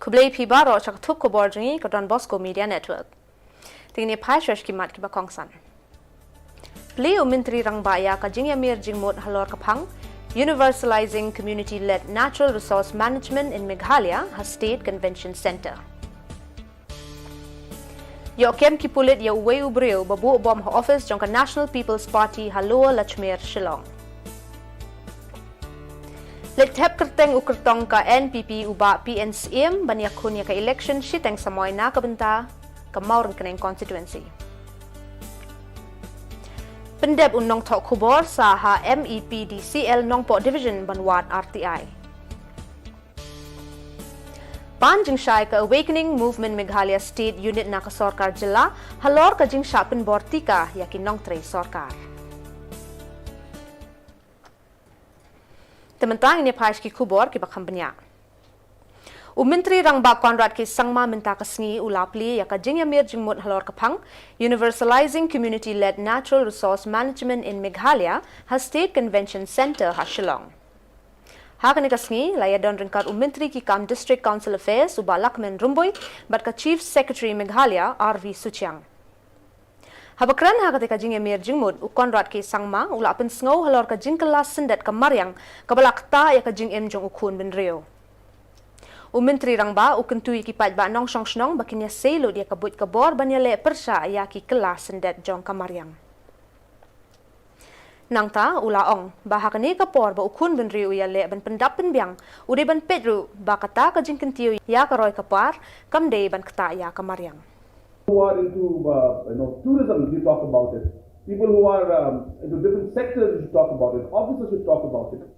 Kublai Piba ro chak thup ko borjungi ka Don Bosco Media Network. Tingni phai shresh ki mat ki ba kongsan. Pli umintri rangbaya ka jingya mir jingmot halor kapang, Universalizing Community-Led Natural Resource Management in Meghalaya has State Convention Center. Yo kem ki pulit yo way ubreo babu bom ha office jong ka National People's Party Haloa Lachmer Shillong. Let hep kerteng ukertong ka NPP uba PNCM banyak kunya ka election shiteng samoy na kabenta ka Mauran Kaneng constituency. Pendep unong tok kubor sa ha MEPDCL Nongpo Division Banwat RTI. Panjing Shai ka Awakening Movement Meghalaya State Unit na ka Sorkar Jilla halor ka jing Shapin Bortika yakin nong tre Sorkar. Tementang ini pais ki kubor ki bakam banyak. Umintri Rangba Konrad ki sangma minta kasngi ulapli ya ka jing yamir jingmut halor kapang, Universalizing Community-Led Natural Resource Management in Meghalaya has State Convention Center ha Shillong. Hakani kasngi laya don ringkat umintri ki kam District Council Affairs uba Lakmen Rumboy bat ka Chief Secretary Meghalaya RV Suchiang. Habakran hakate ka jing yamir jingmut u Konrad ki sangma ulapin sngow halor ka jing kelas sendet ka Maryang kabalakta ya ka jing jong ukun bin Rio. Umintri Rangba ukentui ki pat ba nong shong shnong bakinya selo dia kabut kabor banyale persya ya ki kelas sendet jong kamaryang. Nangta ulaong bahakani kapor ba ukun ben riu ya le ban pendap pen biang ude ban pedru ba kata ka jingkentiu ya karoy kapar kamde ban kata ya kamaryang. Who are into tourism, you talk about it. People who are into different sectors, you should talk about it. Officers should talk about it.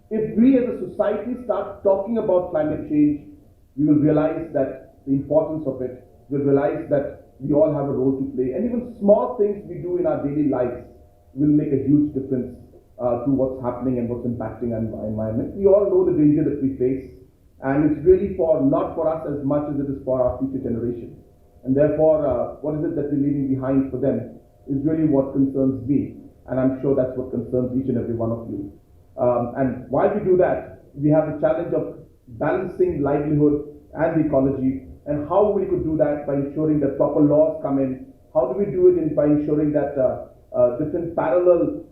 If we as a society start talking about climate change, we will realize that the importance of it. We'll realize that we all have a role to play. And even small things we do in our daily lives will make a huge difference to what's happening and what's impacting our environment. We all know the danger that we face. And it's really not for us as much as it is for our future generation. And therefore, what is it that we're leaving behind for them is really what concerns me. And I'm sure that's what concerns each and every one of you. And while we do that, we have the challenge of balancing livelihood and ecology, and how we could do that by ensuring that proper laws come in. How do we do it by ensuring that different parallel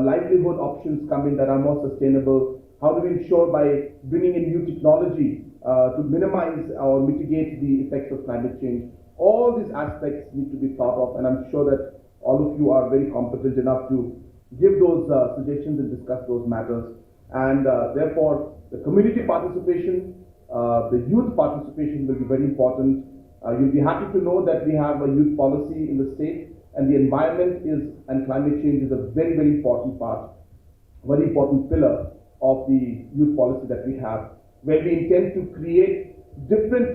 livelihood options come in that are more sustainable? How do we ensure by bringing in new technology to minimize or mitigate the effects of climate change? All these aspects need to be thought of, and I'm sure that all of you are very competent enough to give those suggestions and discuss those matters. And therefore, the community participation, the youth participation will be very important. You'll be happy to know that we have a youth policy in the state, and the environment and climate change is a very, very important part, very important pillar of the youth policy that we have, where we intend to create different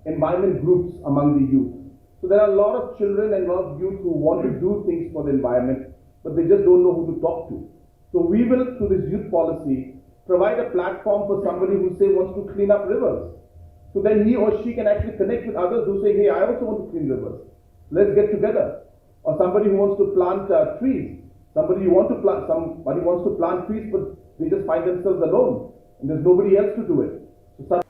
environment groups among the youth. So there are a lot of children and a lot of youth who want to do things for the environment, but they just don't know who to talk to. So we will, through this youth policy, provide a platform for somebody who wants to clean up rivers. So then he or she can actually connect with others who say, hey, I also want to clean rivers. Let's get together. Or somebody who wants to plant trees. Somebody wants to plant trees, but they just find themselves alone, and there's nobody else to do it. So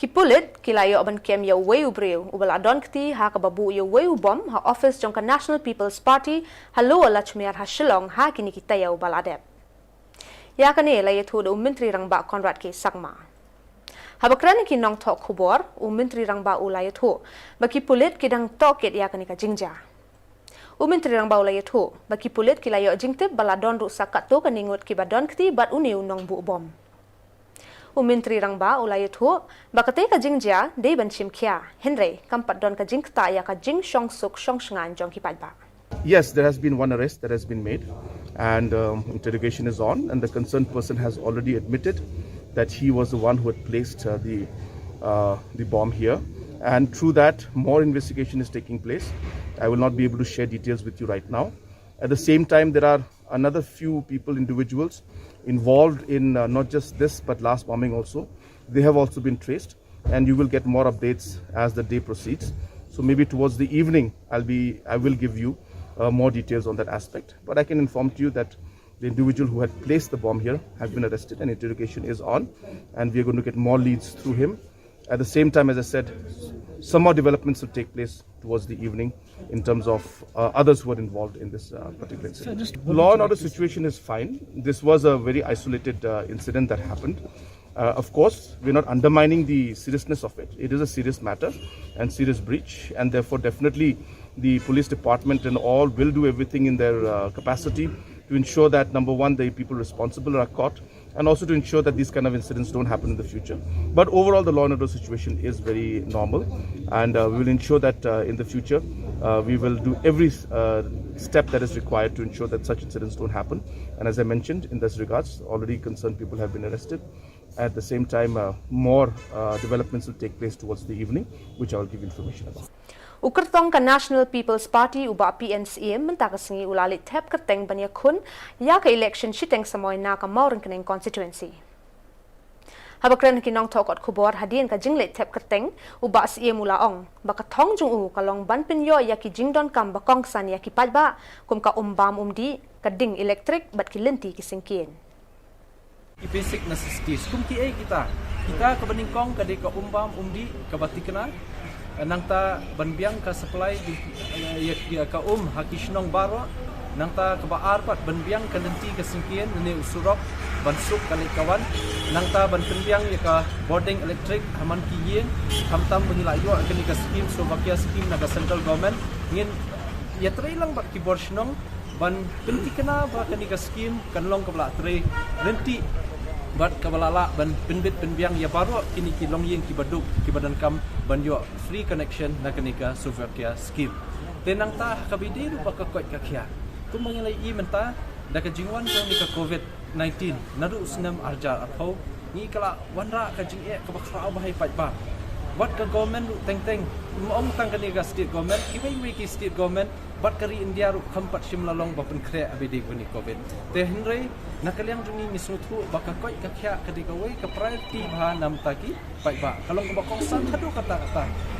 Kipulit kilayo ban kem ya wayu breu ubal adon kti ha ka babu ya wayu bom ha office jong ka National People's Party halo lachmer ha Shillong ha kini kita ya ubal adep ya kane la yetu do Umintri Rangba Konrad ke sakma habakran ki nong tok khubor Umintri Rangba ulayatu baki pulit kidang toket ya kane ka jingja Umintri Rangba ulayatu baki pulit kilayo jingtip baladon ru sakat to kaningut ki badon kti bat uniu nong bu bom Umintri Rangba ulayatu bakate ka jingja de ban chimkhia Henry kampat don ka jingta ya ka jing shong suk shong shngan jong ki padba. Yes, there has been one arrest that has been made, and interrogation is on, and the concerned person has already admitted that he was the one who had placed the bomb here, and through that more investigation is taking place. I will not be able to share details with you right now. At the same time, there are another few individuals involved in not just this but last bombing also. They have also been traced, and you will get more updates as the day proceeds. So maybe towards the evening I will give you more details on that aspect. But I can inform you that the individual who had placed the bomb here has been arrested, and interrogation is on, and we are going to get more leads through him At the same time, as I said, some more developments will take place towards the evening in terms of others who are involved in this particular incident. Law and order situation is fine. This was a very isolated incident that happened. Of course, we're not undermining the seriousness of it. It is a serious matter and serious breach, and therefore definitely the police department and all will do everything in their capacity to ensure that, number one, the people responsible are caught, and also to ensure that these kind of incidents don't happen in the future. But overall, the law and order situation is very normal, and we will ensure that in the future we will do every step that is required to ensure that such incidents don't happen. And as I mentioned, in this regards, already concerned people have been arrested. At the same time, more developments will take place towards the evening, which I will give information about. Ukertong ka National People's Party uba PNCM mentakas ngi ulali thep kerteng banya khun ya ka election shiteng samoy na ka mauring kaneng constituency. Habakran kinong tokot khubor hadien ka jingle thep kerteng uba CM ulaong baka thong jung u kalong banpin yo ya ki jingdon kam bakong san ya ki padba kum ka umbam umdi ka ding electric bat ki lenti ki singkien. Basic necessities kum ti kita kabaningkong kadi ka umbam umdi ka batikna nang ta banbiang ka supply ka hakisnong baro nang ta ka baarpat banbiang ka lenti ka singkien ni usurok bansuk kali kawan nang ta banbiang ka boarding electric haman kiyen hamtam bengilayo kani ka scheme Slovakia scheme na ka central government ngin ya tray lang ba ki borsnong ban penti kana ba kani ka scheme kanlong ka bla tray renti bat kabalala ban pinbit pinbiang ya baru kini ki longyeng ki baduk ki badan kam ban yo free connection na kanika Slovakia scheme tenang ta kabidi ru baka kot kakya kum mangalai I menta da ka jingwan ko ni ka COVID-19 nadu usnam arjar athau ni kala wanra ka jing e ka bakra bahai pai ba wat ka government teng teng om tang kanika state government ki bai ki state government bat kari India ru khampat shimla long ba pen kre abidi ko ni COVID te henry nakaliang jungi misuthu baka koi kakya kadika wei ka priority bha nam taki pai ba kalong ka bakong san hadu kata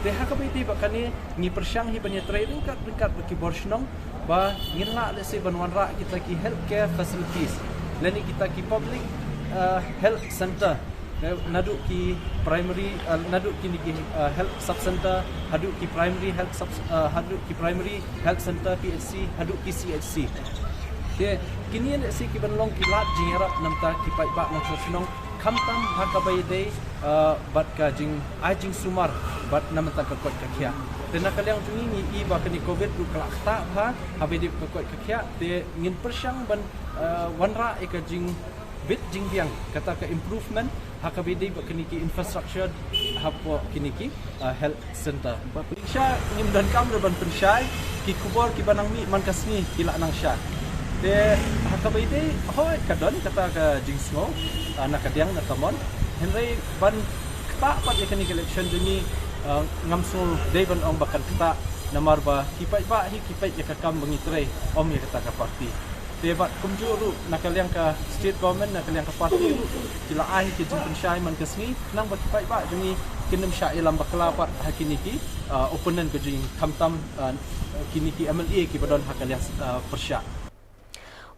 te ha ka beti bakani ni persyang hi banya training kat bingkat baki borsnong ba ngirla le se banwan ra kita ki healthcare facilities leni kita ki public health center nadu ki primary nadu ki health sub center hadu ki primary health center PHC hadu ki CHC te kini si ki banlong ki lat jingerap namta ki pai ba nang sosnong kamtam hakabai de bat ka jing ajing sumar bat namta ka kot kakya te nakaliang jungi ni I ba kani covid du klakta ha habe de ka kot kakya te ngin persyang ban wanra e ka jing bit jing biang kata ka improvement hakabai de ba kani ki infrastructure hapo kini ki health center ba pinsya ngim dan kam ban pinsya ki kubor ki banang mi man kasni kila nang sya de hakabai de hoy kadon kata ka jingsno anak kadiang na kamon henry ban kta pat yakani election duni ngamsul de ban ong bakan kta namar ba kipai ba hi kipai yakakam bangitre om ya kata ka party de bat kumjuru nakaliang ka state government nakaliang ka party kila ai ki jing pensyai man kasni nang ba kipai ba duni kinem sya ilam bakla pat hakini ki opponent ka jing kamtam kini ki MLA ki badon hakaliang persya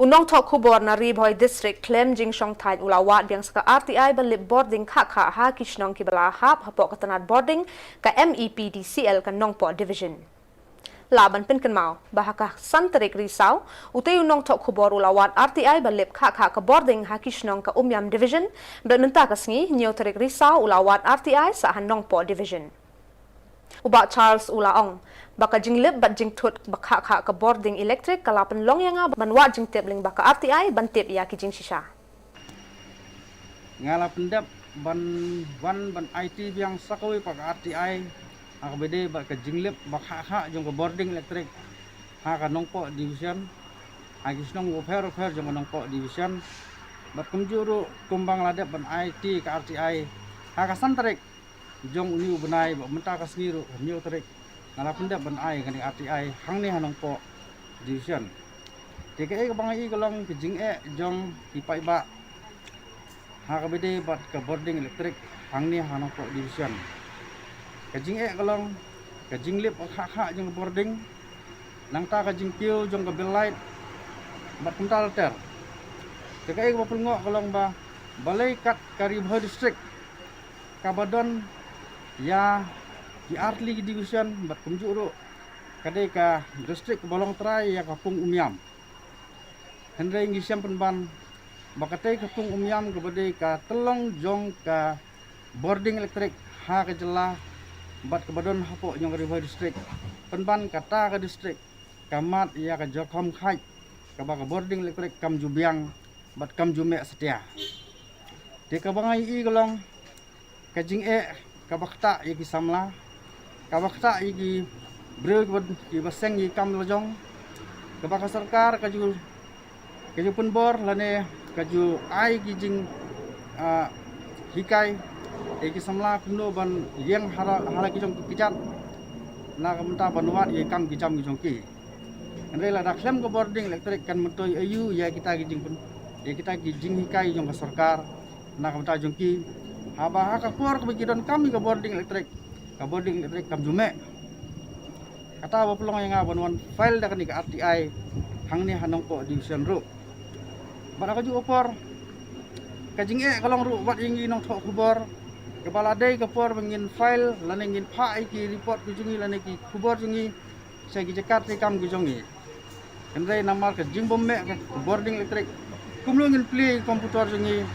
Unong tok khubor na Ribhoy district claim jing shong thai ulawat biang ska RTI balip boarding kha ha kishnong ki bala hap hapok katanat boarding ka MEPDCL ka Nongpo division. Laban pin kan mau bahaka santarik risau utai unong tok khubor ulawat RTI balip kha ka boarding ha kishnong ka Umyam division bermenta kasngi nyotarik risau ulawat RTI sa Nongpo division. Uba Charles Ulaong baka jinglip bat jingtut baka ka boarding electric kalapan long yang banwa jingtip ling baka RTI bantip ya ki jing shisha ngala pendap ban IT yang sakoi pak RTI akbede baka jinglip baka jong ka boarding electric ha ka Nongpo division agisnong repair jong ka Nongpo division bat kumjuru kumbang ladap ban IT ka RTI ha ka santarik jong uniu benai ba menta ka sniru niu tarik ngala pendap ban ai kan RTI hang ni Nongpo division TKE ka bangai kalong kijing jong ipai ba ha ka bede bat ka boarding electric hang ni Nongpo division kijing kalong kijing lip kha jong boarding nang ta ka jing piu jong ka bill light bat kuntal ter TKE ka pelngok kalong ba balai kat ka Ribhoy district kabadon ya di Artli division bat kumjuru kadai ka distrik Bolong Terai ya kapung Umyam. Hendrai ngisam penban bakatai kapung Umyam kebadai ka telong jong ka boarding elektrik ha ke jelah bat kebadon hapo nyong river distrik penban kata ke distrik kamat ya ke Jokham Khai ka boarding elektrik kam Jubiang bat kam Jumek Setia. Di kabangai i golong kajing kabakta yaki samla kabakta yaki breu ki baseng yi kam lojong kabaka sarkar kaju penbor lane kaju ai ki jing hikai yaki samla kuno ban yang hala ki jong kicat na kamta banwat yi kam ki jam ki jong ki andai la daklem ke boarding elektrik kan mentoi ayu ya kita ki jing pun ya kita ki jing hikai jong ka sarkar na kamta jong ki haba ka keluar ke bagian kami ke boarding elektrik kam Jumek kata apa pelong yang abon file dah kini ke RTI hang ni hanong ko division ru bana ka ju opor kajing kalong ru bat yang nong thok kubor kepala dai ke por bengin file lane ngin pha ki report ku jungi lane ki kubor jungi saya ki jekat ni kam ku jungi endai namar ke jing bomme ke boarding elektrik kumlo ngin play komputer jungi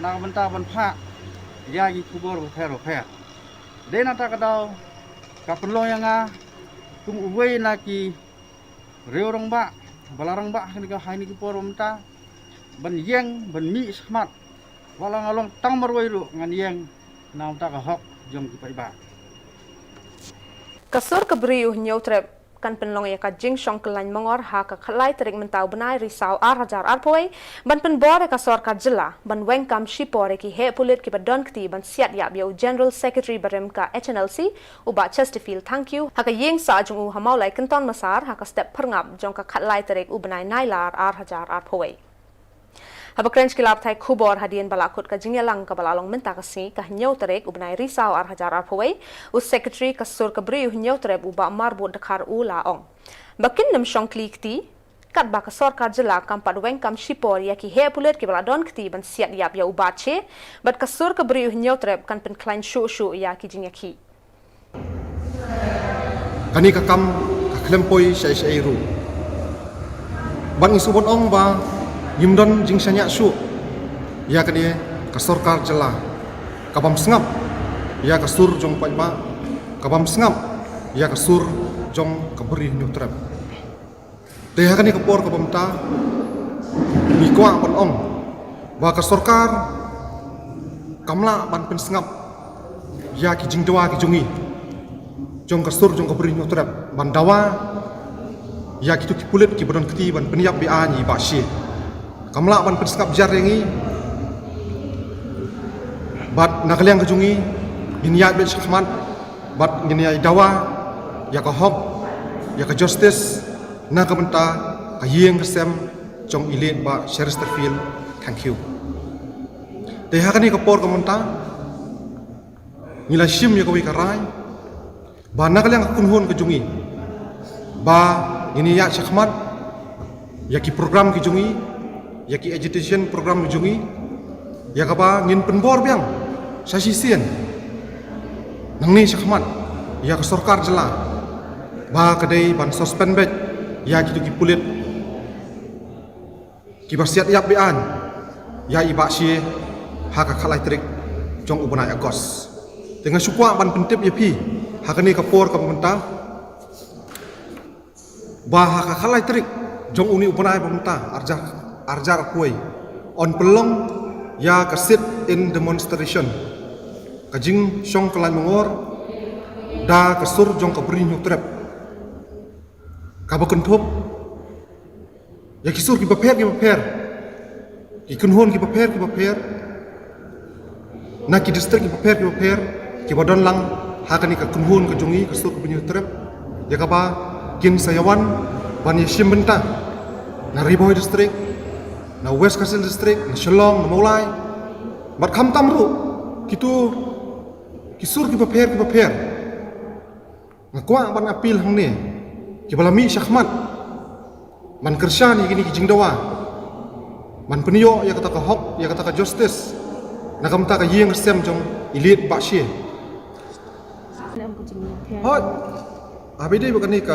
na benta ban pha ya gi kubor pero de nata kadau kapenlo yang kum uwe na ki reorong ba balarang ba ni ka haini ki por menta ban yeng ban mi smat wala ngalong tang marwai ru ngan yeng na ta ka hok jong ki pai ba Kasur keberi nyautrep kan penlong ya ka jing shong kelain mengor ha ka khalai terik mentau benai risau hajar arpoi ban penbor ka sorkar jela ban wengkam shipore ki he pulit ki badon kti ban siat ya biau general secretary barem ka HNLC uba Chesterfield thank you ha ka yeng sa jung u hamaulai kenton masar ha ka step perngap jong ka khalai terik u benai nailar hajar arpoi Haba krench kilap thai khubor hadian balakut ka jingyalang ka balalong menta kasi ka nyau terek ubnai risau hajar arpoi u secretary kasur kabri nyau terek uba marbut dakar u laong bakin nam shong klikti kat ba ka sarkar jela kampat wengkam shipor ya ki he pulet ki baladon kti ban siat yap ya ubache bat kasur kabri nyau terek kan pen klein shu ya ki jingyaki kani ka kam ka klempoi sai ru ban isubon ong ba Yimdon jing sanyak su ya kani ka sarkar jela kabam sngap ya ka sur jong pai ba kabam sngap ya ka sur jong ka beri nyutrap te ha kani ka por kabam ta mi kwa pon ong ba ka sarkar kamla ban pen sngap ya ki jing dawa ki jungi jong ka sur jong ka beri nyutrap ban dawa ya ki tu ki pulit ki bodon kti ban peniap bi ani ba shi kamla ban penskap jar yangi bat nakaliang kejungi giniat bet syahmat bat giniat dawa ya ka hok ya ka justice na ka benta ka yeng kesem jong ilet ba Chesterfield thank you te ha kani ka por ka menta nila shim ya ka wi karai ba nakaliang kunhun kejungi ba giniat syahmat ya ki program kejungi ya ki agitation program jungi ya kapa ngin penbor biang sasisian nang ni syahmat ya ka sarkar jela ba kadai ban suspend bet ya ki pulit ki basiat yap bian ya iba si ha ka khalai trik jong ubnai agos dengan sukwa ban pentip ya pi ha kani ka por ka pemerintah ba ha ka khalai trik jong uni ubnai pemerintah arjar kuai on pelong ya ka sit in demonstration kajing syong kelai mengor da kasur jong ka beri nyutrep ka ba kenthop ya kisur ki baper ki kunhon ki baper na ki distrik ki baper ki badon lang ha kani ka kunhon ka jungi kasur ka beri nyutrep ya ka ba kin sayawan ban yashim benta na riboy distrik na West Kasil District, na Shillong, na Maulai, bat kham tamru, kitu kisur ki paper, na kwa ban apil hang ni, ki balami syahmat, man kershan ni ki jingdawa, man penio ya kata ka hok, ya kata ka justice, na kam ta ka yeng sem jong ilit ba shi, Hoi, abidi bakani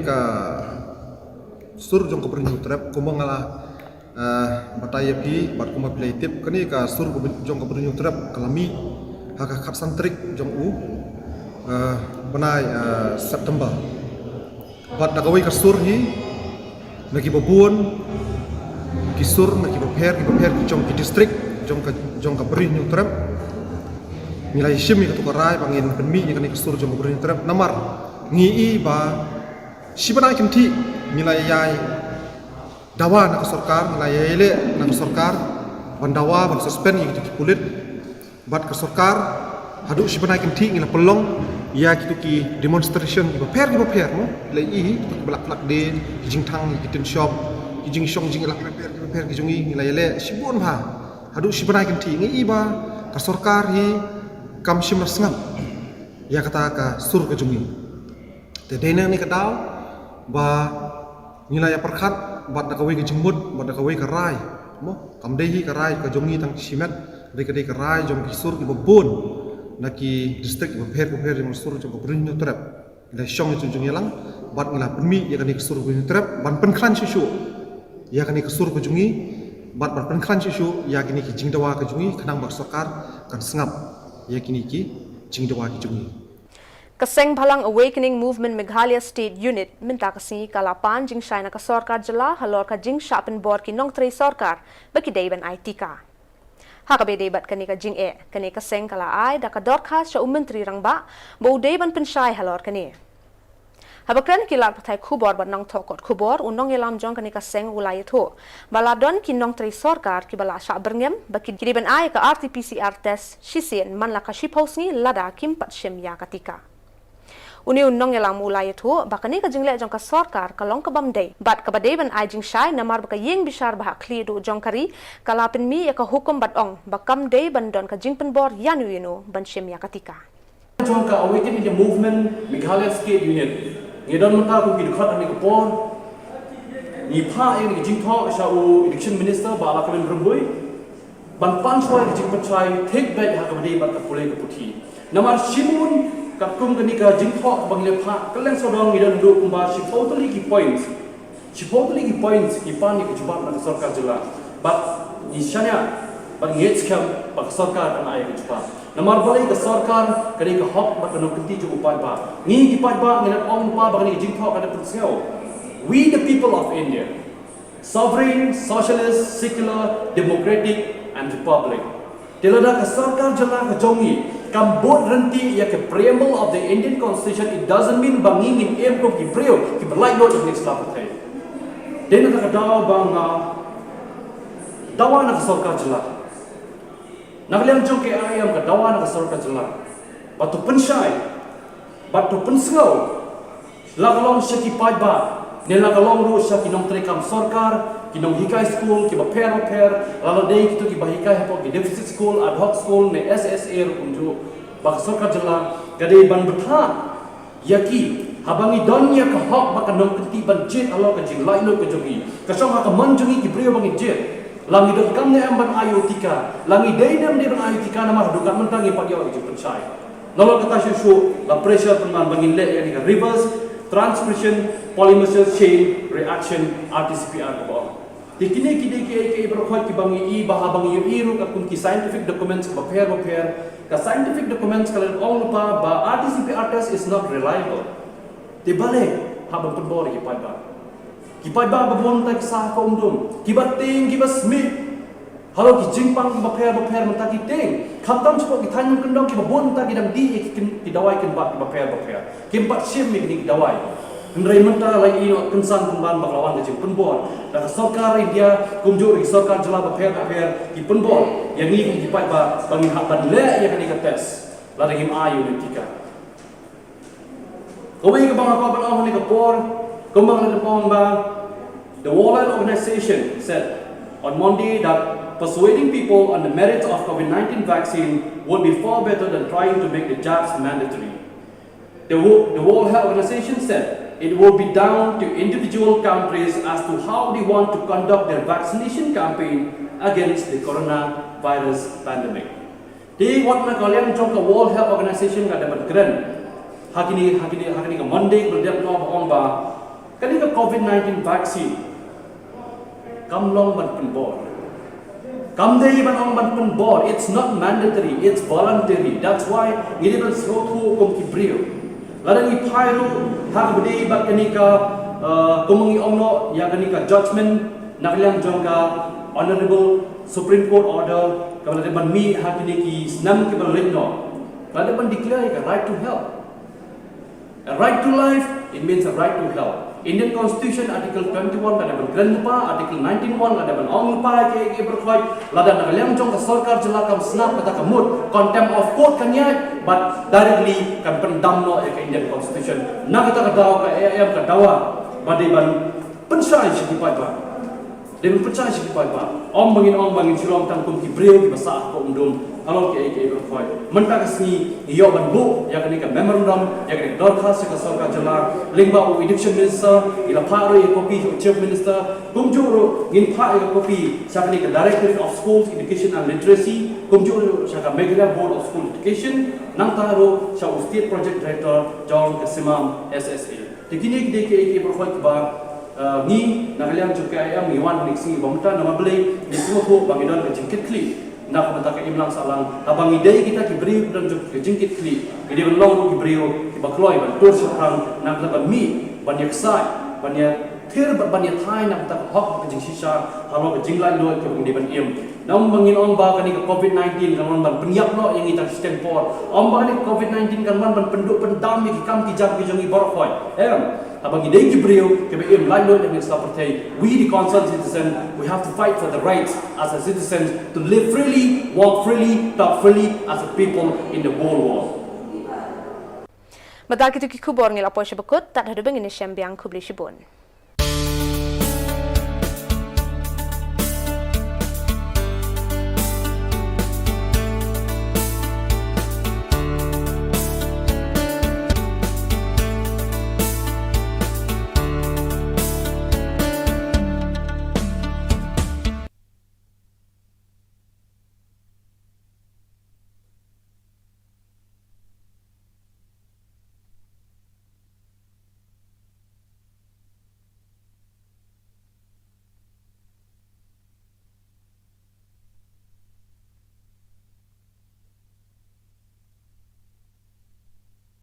ka sur jong kabrin trap kumong ngala bataya pi bat kuma play tip kani ka sur jong kabrin trap kalami haka kap santrik jong u banai September bat dagawai ka sur hi nagi babuan ki sur nagi baper ki jong ki district jong kabrin trap nilai shim ka tukarai bangin penmi ni kani ka sur jong kabrin trap namar ngi ba shibanai kimti nilai yai dawa nak sarkar nilai ele nak sarkar ban dawa ban suspend yang kita kulit bat ke sarkar hadu shibanai kimti ngila pelong ya kitu ki demonstration ki pair mo lai i ki balak plak de ki jingtang ki tin shop ki jing shong jing lak pair ki jungi nilai ele shibun ha hadu shibanai kimti ngi ba ka sarkar hi kam shim sngam ya kata ka sur ke jungi te dena ni kadau ba nilai perkat bat dakawai ke jembut bat dakawai ke rai mo kamdehi ke rai ke jongi tang simet deke ke rai jong kisur ki babon naki district beper yang sur jong brin trap ila shong itu jongi lang bat ngila penmi ya kani kisur brin trap ban penkran susu ya kani kisur ke jongi bat penkran susu ya kini ki jingdawa ke jongi kanang bak sarkar kan sengap ya kini ki jingdawa ke jongi Kaseng Bhalang Awakening Movement Meghalaya State Unit minta kasi kalapan jing China ka sarkar jala halor ka jing shapen bor ki nong tre sarkar baki dayban IT ka. Hakabe debat kani ka jing kani kaseng kala ai da ka dorkas sa menteri rangba bo dayban pensyai halor kani. Habakran kilat patai khubor ban nong thokot khubor unong elam jong kani kaseng ulai tho. Baladon ki nong tre sarkar ki bala sha berngem baki diban ai ka RT-PCR test shisien man la ka shipos ni lada kim pat shem ya katika. Uni unong elang mulai itu, bakani ka jingle jong ka sarkar kalong ka bamday. Bat ka badeban ay jing syai namar baka yeng bishar bahak kli do jong kari kalapin mi ya ka hukum bat ong bakam day bandon ka jing penbor yanu yunu ban shem ya katika. Jong ka awaken in the movement Meghalaya State Unit. Ngedon mata ku ki dekat ani ka por. Ni pha yang jing tho sha u election minister ba la kamen rembui. Ban pan choi jing pachai take back ha ka badai bat ka pulai ka puthi. Namar shimun kakum kani ka jingthok bangle pha kaleng sodong ngidan du kumba shipotli ki points ki pani ki jubab na sarkar jila but ishanya but ngets kam pak sarkar na ay ki jubab namar balai ka sarkar kani ka hok bat no kinti ju upai ba ngi ki pai ba ngidan ong pa ba kani jingthok kada putseo we the people of India sovereign socialist secular democratic and republic tilada ka sarkar jila ka jongi Kambot renti ya ke preamble of the Indian Constitution, it doesn't mean banging in aim ko ki preo ki berlai do in Islam patai. Den ka daw bang dawa na sarkar jela. Naglem jong ke ayam ka dawa na sarkar jela. Batu pensyai, batu pensengau. Lagalong siya ki paiba, nelagalong ru siya kinong trekam sarkar. Kinong hikai school, ki baper, lalu day kita ki bahikai hapo ki deficit school, ad hoc school, ne SSA kunju, bak sarkar jela, kadai ban betha, yaki, habangi donya ka hok baka nong kenti ban jet alo ka jing laino ka jongi, kasong haka manjongi ki brio bangi jet, langi dot kam ne amban ayo tika, langi day nam de ban ayo tika nama dukat mentangi pagyaw ki pensai. Nolok kata syu la pressure penman bangin le yani ka reverse transcription polymerase chain reaction RT-PCR ko. Dikini ki berkhot ki bangi i baha bangi yu iru ka kun ki scientific documents ka pair ka scientific documents kala ong lupa ba RT-PCR test is not reliable. Di balik habang penbor ki paiba babon ta ki sa ko umdum ki bating ki basmi halo ki jingpang ki pair menta ki ting khatam chpo ki than kendong ki babon ta ki dang di ki dawai kin ba ki pair ki empat sim mi ki dawai Nrai menta lai ino kensan pemban baklawan ke penbor. Dan sarkar India kumjur di sarkar jela paper ki penbor yang ni ki pai ba bangi hak ban le ya kani ka tes. La dagim ayu ni tika. Kowe ke bang apa ban ni ka por kumbang le pong ba the World Health Organization said on Monday that persuading people on the merits of COVID-19 vaccine would be far better than trying to make the jabs mandatory. The World Health Organization said it will be down to individual countries as to how they want to conduct their vaccination campaign against the coronavirus pandemic. Di wat na kalian jong ka World Health Organization ka dapat keren. Hakini ka Monday berdiap no baong ba. Kani ka COVID-19 vaccine. Kamlong ban penbor. Kamdei ban ong ban penbor. It's not mandatory. It's voluntary. That's why ini ban slotu kom kibrio. Ladang ipairu hak bedi ba kani ka kumungi ono ya kani ka judgment nakaliang jong ka Honorable Supreme Court order kalau depan mi hak ini ki senam ki balik no. Kalau depan declare a right to health. A right to life, it means a right to health. Indian Constitution Article 21 kada depan keren lupa, Article 19 kada depan ong lupa ke berkhoi. Lada nakaliang jong ka sarkar jelakam senap kata kamut contempt of court kanya, but directly kan pendam no ke Indian Constitution. Nak kita kadawa ka AM kadawa, badai ban pensai sih pa. Dia percaya sih pa. Om bangin silong tangkum kibreu ki basah ko undum. Kalau ke berkhoi. Mentah kesni iyo ban bu ya kani ka memorandum ya kani dorkhas ka sarkar jela lingba u education minister ila paro e copy chief minister kumjuru ngin pha e copy sakani ka directorate of schools education and literacy kumjuru saka Meghalaya board of school education nang taro sa state project director John Kasimam SSA. Tikini ke berkhoi ba ni nakaliang juga ayam iwan niksi bangta nama beli di semua tu bangidon kejingkit kli nak mata ke imlang salang abang ide kita kibri dan juga kejingkit kli ide belong kibrio kibakloi ban tur seorang nak leban mi banyak sai banyak thir banyak thai nak mata hok kejing sisa halo kejing lai lo ke bangide ban im nam bangin om ba kani ke COVID-19 kan ban penyiap no yang kita sistem por om ba kani COVID-19 kan ban penduk pendam ki kam ki jam ki jongi borkhoi abang ide kibrio ke im lai lo yang kita pertai we the concerned citizen we have to fight for the rights as a citizens to live freely walk freely talk freely as a people in the whole world. Madal kita kikubor ngil apoy shabakut tak ada bengin Syambiang kubli shibun.